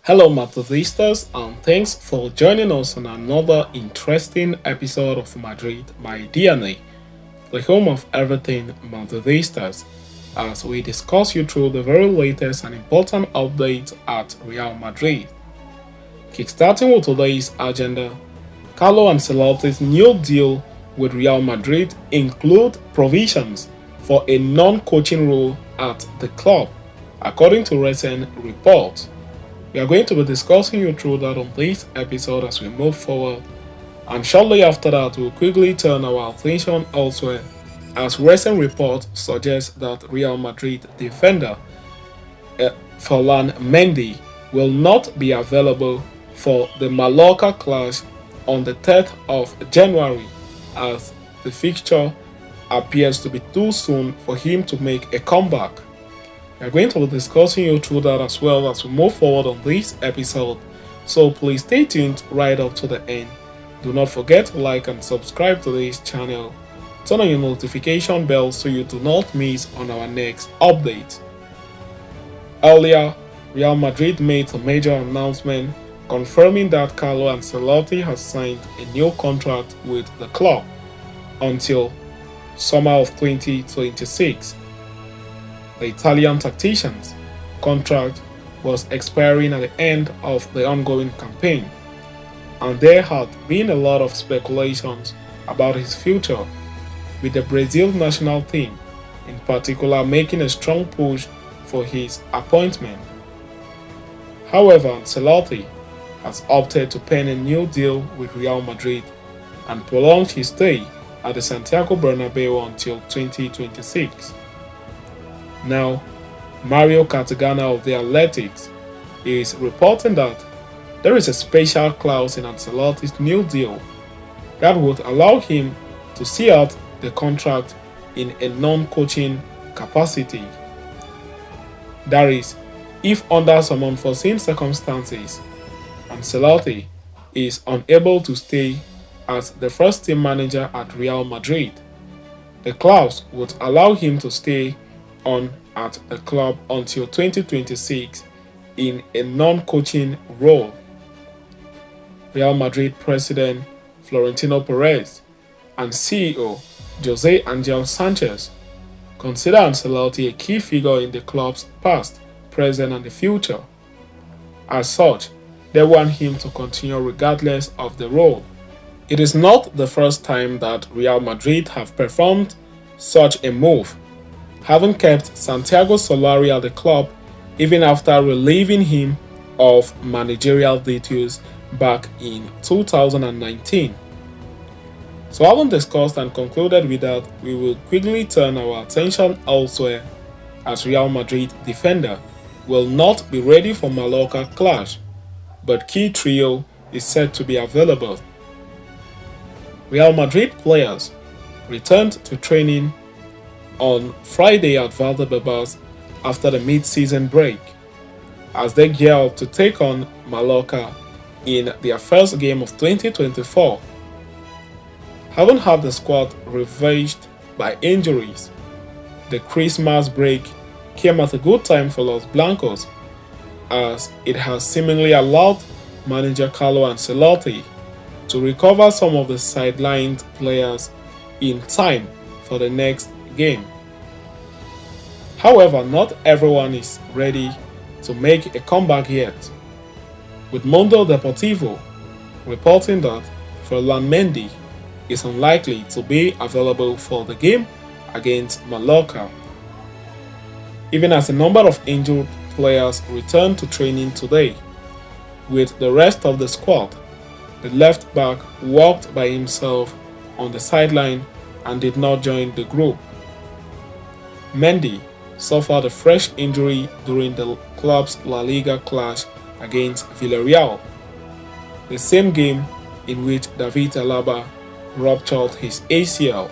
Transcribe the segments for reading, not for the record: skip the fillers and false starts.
Hello, Madridistas, and thanks for joining us on another interesting episode of Madrid, my DNA, the home of everything Madridistas, as we discuss you through the very latest and important updates at Real Madrid. Kickstarting with today's agenda, Carlo Ancelotti's new deal with Real Madrid include provisions for a non-coaching role at the club, according to recent reports. We are going to be discussing you through that on this episode as we move forward, and shortly after that we'll quickly turn our attention elsewhere as recent reports suggest that Real Madrid defender Ferland Mendy will not be available for the Mallorca clash on the 3rd of January, as the fixture appears to be too soon for him to make a comeback. We are going to be discussing you through that as well as we move forward on this episode, so please stay tuned right up to the end. Do not forget to like and subscribe to this channel. Turn on your notification bell so you do not miss on our next update. Earlier, Real Madrid made a major announcement confirming that Carlo Ancelotti has signed a new contract with the club until summer of 2026. The Italian tactician's contract was expiring at the end of the ongoing campaign, and there had been a lot of speculations about his future, with the Brazil national team in particular making a strong push for his appointment. However, Ancelotti has opted to pen a new deal with Real Madrid and prolong his stay at the Santiago Bernabeu until 2026. Now, Mario Cartagena of the Athletics is reporting that there is a special clause in Ancelotti's new deal that would allow him to see out the contract in a non-coaching capacity. That is, if under some unforeseen circumstances, Ancelotti is unable to stay as the first team manager at Real Madrid, the clause would allow him to stay on at the club until 2026 in a non-coaching role. Real Madrid president Florentino Perez and CEO Jose Angel Sanchez consider Ancelotti a key figure in the club's past, present and the future. As such, they want him to continue regardless of the role. It is not the first time that Real Madrid have performed such a move, having kept Santiago Solari at the club even after relieving him of managerial duties back in 2019. So having discussed and concluded with that, we will quickly turn our attention elsewhere as Real Madrid defender will not be ready for Mallorca clash, but key trio is said to be available. Real Madrid players returned to training on Friday at Valdebebas after the mid-season break, as they gear up to take on Mallorca in their first game of 2024. Having had the squad ravaged by injuries, the Christmas break came at a good time for Los Blancos, as it has seemingly allowed manager Carlo Ancelotti to recover some of the sidelined players in time for the next game. However, not everyone is ready to make a comeback yet, with Mundo Deportivo reporting that Ferland Mendy is unlikely to be available for the game against Mallorca, even as a number of injured players returned to training today. With the rest of the squad, the left back walked by himself on the sideline and did not join the group. Mendy suffered a fresh injury during the club's La Liga clash against Villarreal, the same game in which David Alaba ruptured his ACL.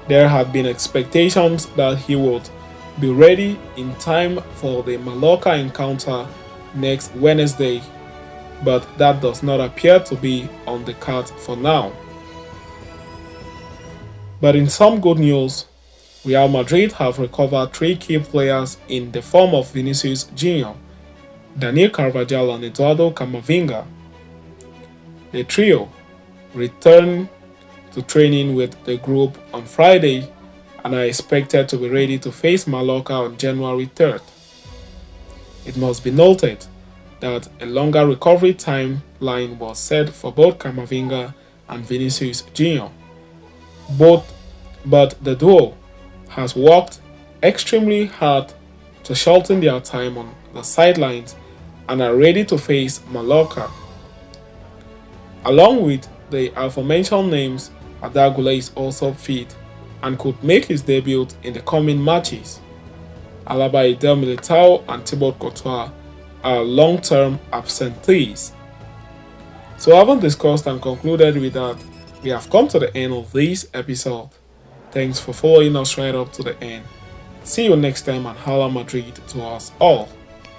There had been expectations that he would be ready in time for the Mallorca encounter next Wednesday, but that does not appear to be on the cards for now. But in some good news, Real Madrid have recovered three key players in the form of Vinicius Jr., Daniel Carvajal and Eduardo Camavinga. The trio returned to training with the group on Friday and are expected to be ready to face Mallorca on January 3rd. It must be noted that a longer recovery timeline was set for both Camavinga and Vinicius Jr. But the duo has worked extremely hard to shorten their time on the sidelines and are ready to face Mallorca. Along with the aforementioned names, Adagula is also fit and could make his debut in the coming matches. Alaba Idel Militao and Thibaut Courtois are long-term absentees. So having discussed and concluded with that, we have come to the end of this episode. Thanks for following us right up to the end. See you next time and Hala Madrid to us all.